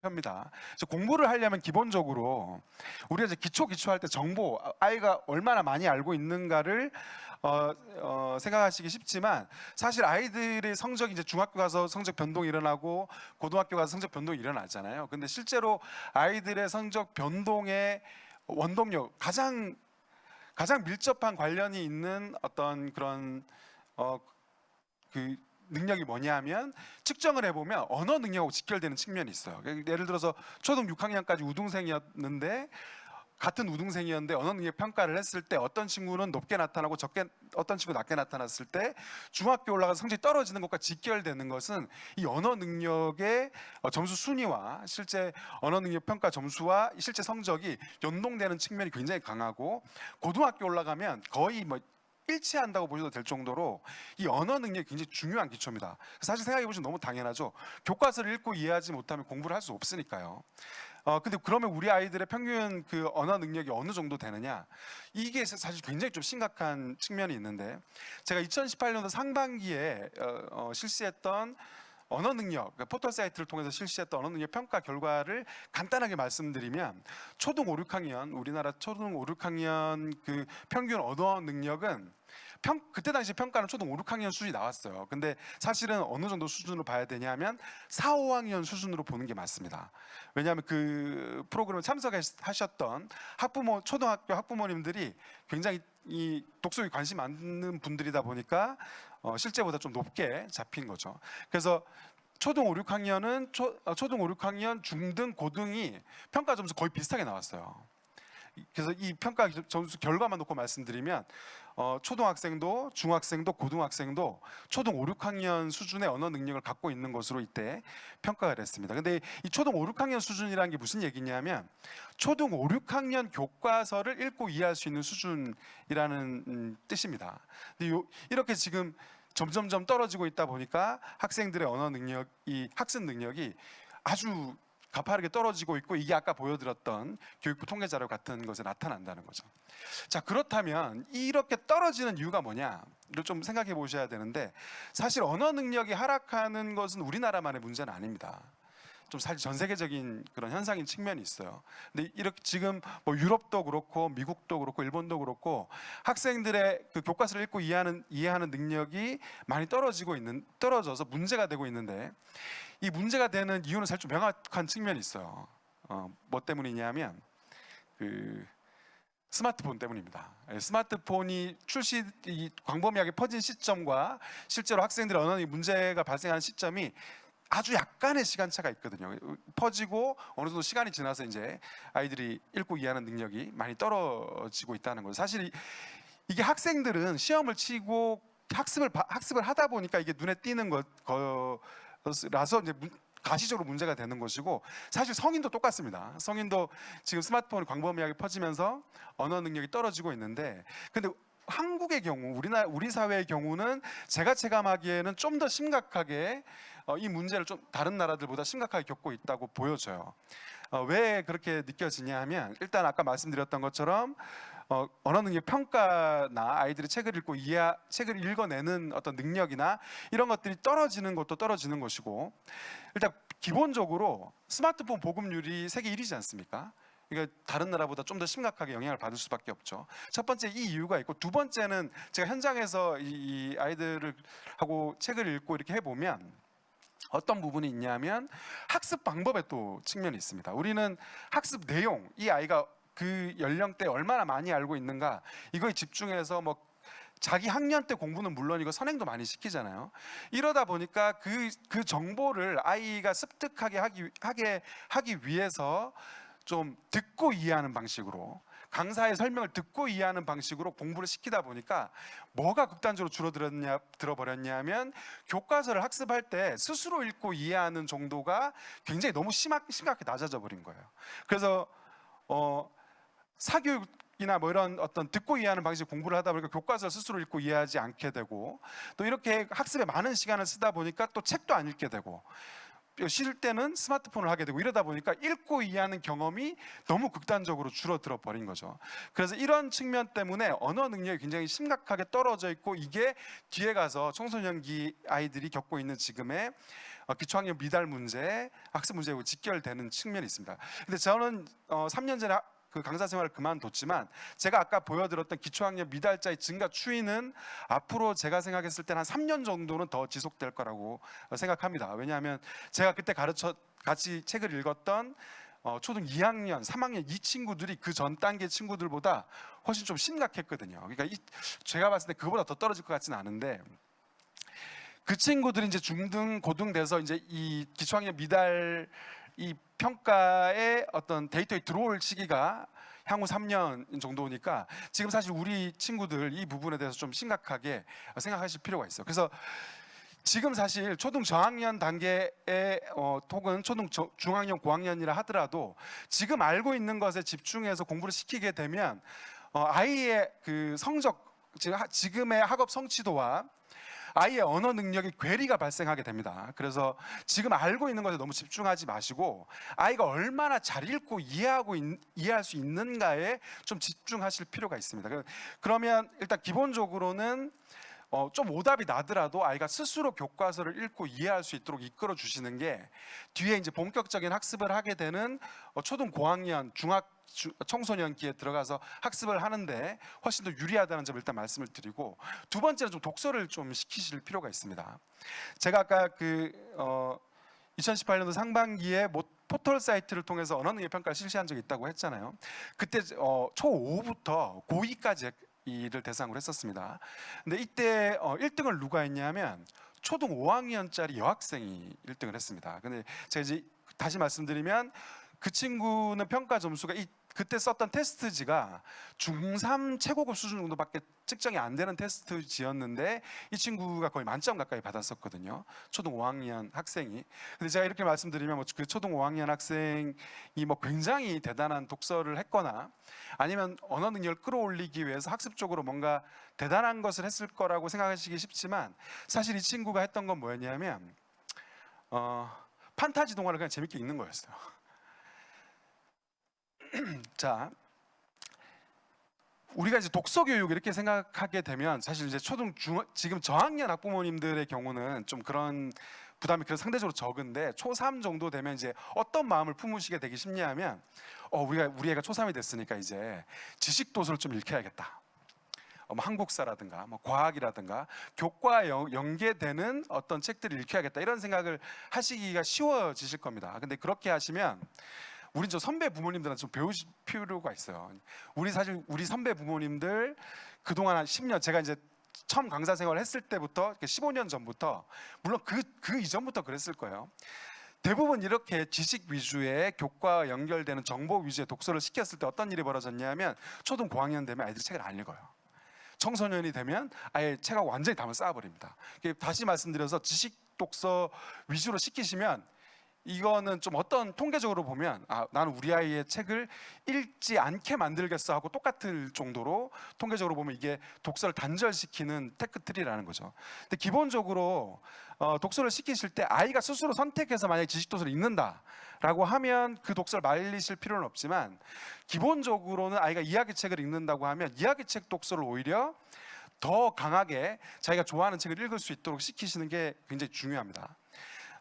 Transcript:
합니다. 그래서 공부를 하려면 기본적으로 우리가 이제 기초할 때 정보, 아이가 얼마나 많이 알고 있는가를 생각하시기 쉽지만, 사실 아이들의 성적이 이제 중학교 가서 성적 변동이 일어나고 고등학교 가서 성적 변동이 일어나잖아요. 근데 실제로 아이들의 성적 변동의 원동력, 가장 밀접한 관련이 있는 어떤 그런 그 능력이 뭐냐면, 측정을 해보면 언어 능력하고 직결되는 측면이 있어요. 예를 들어서 초등 6학년까지 우등생이었는데, 같은 우등생이었는데 언어 능력 평가를 했을 때 어떤 친구는 높게 나타나고 어떤 친구 낮게 나타났을 때 중학교 올라가서 성적이 떨어지는 것과 직결되는 것은 이 언어 능력의 점수 순위와 실제 언어 능력 평가 점수와 실제 성적이 연동되는 측면이 굉장히 강하고, 고등학교 올라가면 거의 일치한다고 보셔도 될 정도로 이 언어 능력이 굉장히 중요한 기초입니다. 사실 생각해 보시면 너무 당연하죠. 교과서를 읽고 이해하지 못하면 공부를 할 수 없으니까요. 근데 그러면 우리 아이들의 평균 그 언어 능력이 어느 정도 되느냐? 이게 사실 굉장히 좀 심각한 측면이 있는데, 제가 2018년도 상반기에 실시했던 언어 능력, 포털 사이트를 통해서 실시했던 언어 능력 평가 결과를 간단하게 말씀드리면, 초등 5, 6학년, 우리나라 초등 5, 6학년 그 평균 언어 능력은 그때 당시 평가는 초등 5, 6학년 수준이 나왔어요. 근데 사실은 어느 정도 수준으로 봐야 되냐면 4, 5학년 수준으로 보는 게 맞습니다. 왜냐하면 그 프로그램에 참석하셨던 초등학교 학부모님들이 굉장히 이 독서에 관심 많은 분들이다 보니까 실제보다 좀 높게 잡힌 거죠. 그래서 초등 5, 6학년은 초등 5, 6학년, 중등, 고등이 평가 점수 거의 비슷하게 나왔어요. 그래서 이 평가 점수 결과만 놓고 말씀드리면, 초등학생도 중학생도 고등학생도 초등 5, 6학년 수준의 언어 능력을 갖고 있는 것으로 이때 평가가 됐습니다. 근데 이 초등 5, 6학년 수준이라는 게 무슨 얘기냐면, 초등 5, 6학년 교과서를 읽고 이해할 수 있는 수준이라는 뜻입니다. 근데 이렇게 지금 점점점 떨어지고 있다 보니까 학생들의 언어 능력, 이 학습 능력이 아주 가파르게 떨어지고 있고, 이게 아까 보여드렸던 교육부 통계 자료 같은 것에 나타난다는 거죠. 자, 그렇다면 이렇게 떨어지는 이유가 뭐냐를 좀 생각해 보셔야 되는데, 사실 언어 능력이 하락하는 것은 우리나라만의 문제는 아닙니다. 좀 사실 전 세계적인 그런 현상인 측면이 있어요. 근데 이렇게 지금 유럽도 그렇고 미국도 그렇고 일본도 그렇고 학생들의 그 교과서를 읽고 이해하는 능력이 많이 떨어져서 문제가 되고 있는데, 이 문제가 되는 이유는 사실 좀 명확한 측면이 있어요. 뭐 때문이냐면 그 스마트폰 때문입니다. 스마트폰이 광범위하게 퍼진 시점과 실제로 학생들의 언어 문제가 발생하는 시점이 아주 약간의 시간차가 있거든요. 퍼지고 어느 정도 시간이 지나서 이제 아이들이 읽고 이해하는 능력이 많이 떨어지고 있다는 거죠. 사실 이게 학생들은 시험을 치고 학습을 하다 보니까 이게 눈에 띄는 거라서 이제 가시적으로 문제가 되는 것이고, 사실 성인도 똑같습니다. 성인도 지금 스마트폰이 광범위하게 퍼지면서 언어 능력이 떨어지고 있는데, 근데 한국의 경우, 우리 사회의 경우는 제가 체감하기에는 좀 더 심각하게 이 문제를 좀 다른 나라들보다 심각하게 겪고 있다고 보여져요. 왜 그렇게 느껴지냐 하면, 일단 아까 말씀드렸던 것처럼 언어 능력 평가나 아이들이 책을 읽어내는 어떤 능력이나 이런 것들이 떨어지는 것도 떨어지는 것이고, 일단 기본적으로 스마트폰 보급률이 세계 1위지 않습니까? 그러니까 다른 나라보다 좀 더 심각하게 영향을 받을 수밖에 없죠. 첫 번째 이 이유가 있고, 두 번째는 제가 현장에서 이 아이들을 하고 책을 읽고 이렇게 해보면 어떤 부분이 있냐면, 학습 방법에 또 측면이 있습니다. 우리는 학습 내용, 이 아이가 그 연령대 얼마나 많이 알고 있는가, 이거에 집중해서 자기 학년 때 공부는 물론이고 선행도 많이 시키잖아요. 이러다 보니까 그 정보를 아이가 습득하게 하기 위해서 좀 듣고 이해하는 방식으로, 강사의 설명을 듣고 이해하는 방식으로 공부를 시키다 보니까 뭐가 극단적으로 들어버렸냐면, 교과서를 학습할 때 스스로 읽고 이해하는 정도가 굉장히 너무 심각하게 낮아져 버린 거예요. 그래서 사교육이나 이런 어떤 듣고 이해하는 방식 공부를 하다 보니까 교과서를 스스로 읽고 이해하지 않게 되고, 또 이렇게 학습에 많은 시간을 쓰다 보니까 또 책도 안 읽게 되고, 쉴 때는 스마트폰을 하게 되고, 이러다 보니까 읽고 이해하는 경험이 너무 극단적으로 줄어들어 버린 거죠. 그래서 이런 측면 때문에 언어 능력이 굉장히 심각하게 떨어져 있고, 이게 뒤에 가서 청소년기 아이들이 겪고 있는 지금의 기초학력 미달 문제, 학습 문제하고 직결되는 측면이 있습니다. 근데 저는 3년 전에 그 강사 생활을 그만뒀지만 제가 아까 보여드렸던 기초학력 미달자의 증가 추이는 앞으로 제가 생각했을 때는 한 3년 정도는 더 지속될 거라고 생각합니다. 왜냐하면 제가 그때 같이 책을 읽었던 초등 2학년, 3학년 이 친구들이 그 전 단계 친구들보다 훨씬 좀 심각했거든요. 그러니까 제가 봤을 때 그보다 더 떨어질 것 같지는 않은데 그 친구들이 이제 중등, 고등 돼서 이제 이 기초학력 미달 이 평가의 어떤 데이터에 들어올 시기가 향후 3년 정도니까 지금 사실 우리 친구들 이 부분에 대해서 좀 심각하게 생각하실 필요가 있어요. 그래서 지금 사실 초등 저학년 단계의 혹은 초등 중학년 고학년이라 하더라도 지금 알고 있는 것에 집중해서 공부를 시키게 되면 아이의 그 성적, 지금의 학업 성취도와 아이의 언어 능력의 괴리가 발생하게 됩니다. 그래서 지금 알고 있는 것에 너무 집중하지 마시고 아이가 얼마나 잘 읽고 이해할 수 있는가에 좀 집중하실 필요가 있습니다. 그러면 일단 기본적으로는 좀 오답이 나더라도 아이가 스스로 교과서를 읽고 이해할 수 있도록 이끌어 주시는 게 뒤에 이제 본격적인 학습을 하게 되는 초등 고학년, 청소년기에 들어가서 학습을 하는데 훨씬 더 유리하다는 점을 일단 말씀을 드리고, 두 번째는 좀 독서를 좀 시키실 필요가 있습니다. 제가 아까 2018년도 상반기에 포털 사이트를 통해서 언어 능력 평가를 실시한 적이 있다고 했잖아요. 그때 초5부터 고2까지 이를 대상으로 했었습니다. 근데 이때 1등을 누가 했냐면 초등 5학년짜리 여학생이 1등을 했습니다. 근데 제가 이제 다시 말씀드리면 그 친구는 평가 점수가 그때 썼던 테스트지가 중3 최고급 수준 정도밖에 측정이 안 되는 테스트지였는데 이 친구가 거의 만점 가까이 받았었거든요. 초등 5학년 학생이. 근데 제가 이렇게 말씀드리면 그 초등 5학년 학생이 굉장히 대단한 독서를 했거나 아니면 언어 능력을 끌어올리기 위해서 학습적으로 뭔가 대단한 것을 했을 거라고 생각하시기 쉽지만 사실 이 친구가 했던 건 뭐였냐면 판타지 동화를 그냥 재밌게 읽는 거였어요. 자, 우리가 이제 독서 교육 이렇게 생각하게 되면 사실 이제 지금 저학년 학부모님들의 경우는 좀 그런 부담이 그래서 상대적으로 적은데 초3 정도 되면 이제 어떤 마음을 품으시게 되기 쉽냐면 우리 애가 초3이 됐으니까 이제 지식 도서를 좀 읽혀야겠다. 한국사라든가 과학이라든가 교과와 연계되는 어떤 책들을 읽혀야겠다 이런 생각을 하시기가 쉬워지실 겁니다. 근데 그렇게 하시면 우리 저 선배 부모님들한테 좀 배우실 필요가 있어요. 우리 선배 부모님들 그동안 한 10년, 제가 이제 처음 강사 생활을 했을 때부터 15년 전부터, 물론 그 이전부터 그랬을 거예요. 대부분 이렇게 지식 위주의 교과와 연결되는 정보 위주의 독서를 시켰을 때 어떤 일이 벌어졌냐면 초등 고학년 되면 아이들이 책을 안 읽어요. 청소년이 되면 아예 책하고 완전히 담을 쌓아버립니다. 다시 말씀드려서 지식 독서 위주로 시키시면 이거는 좀 어떤 통계적으로 보면 나는 우리 아이의 책을 읽지 않게 만들겠어 하고 똑같을 정도로 통계적으로 보면 이게 독서를 단절시키는 테크트리라는 거죠. 근데 기본적으로 독서를 시키실 때 아이가 스스로 선택해서 만약에 지식 독서를 읽는다라고 하면 그 독서를 말리실 필요는 없지만 기본적으로는 아이가 이야기책을 읽는다고 하면 이야기책 독서를 오히려 더 강하게 자기가 좋아하는 책을 읽을 수 있도록 시키시는 게 굉장히 중요합니다.